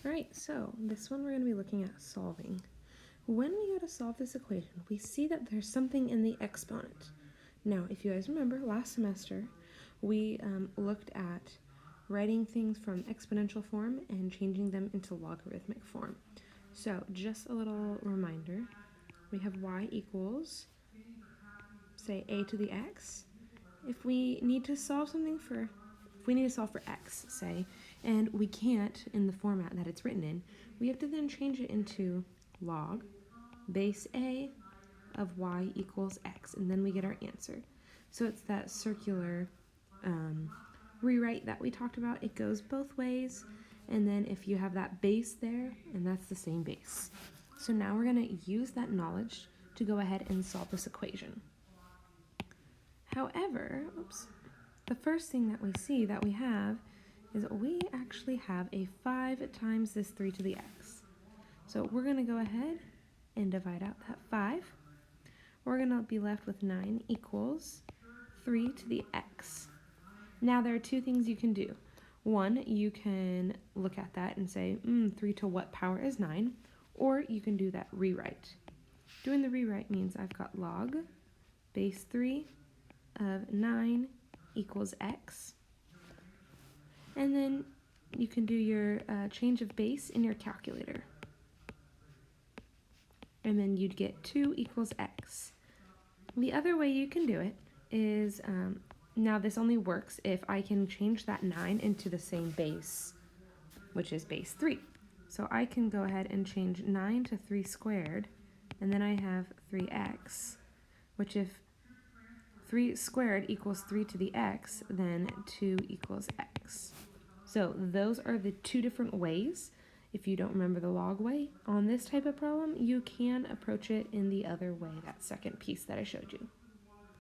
Alright, so this one we're going to be looking at solving. When we go to solve this equation, we see that there's something in the exponent. Now, if you guys remember, last semester we looked at writing things from exponential form and changing them into logarithmic form. So just a little reminder, we have y equals, say, a to the x. If we need to solve for x, say, and we can't in the format that it's written in, we have to then change it into log base a of y equals x, and then we get our answer. So it's that circular rewrite that we talked about. It goes both ways, and then if you have that base there, and that's the same base. So now we're going to use that knowledge to go ahead and solve this equation. However, the first thing that we see that we have is we actually have a 5 times this 3 to the x. So we're going to go ahead and divide out that 5. We're going to be left with 9 equals 3 to the x. Now there are two things you can do. One, you can look at that and say, 3 to what power is 9? Or you can do that rewrite. Doing the rewrite means I've got log base 3 of 9 equals x. And then you can do your change of base in your calculator. And then you'd get 2 equals x. The other way you can do it is, now this only works if I can change that 9 into the same base, which is base 3. So I can go ahead and change 9 to 3 squared, and then I have 3x, which if 3 squared equals 3 to the x, then 2 equals x. So those are the two different ways. If you don't remember the log way on this type of problem, you can approach it in the other way, that second piece that I showed you.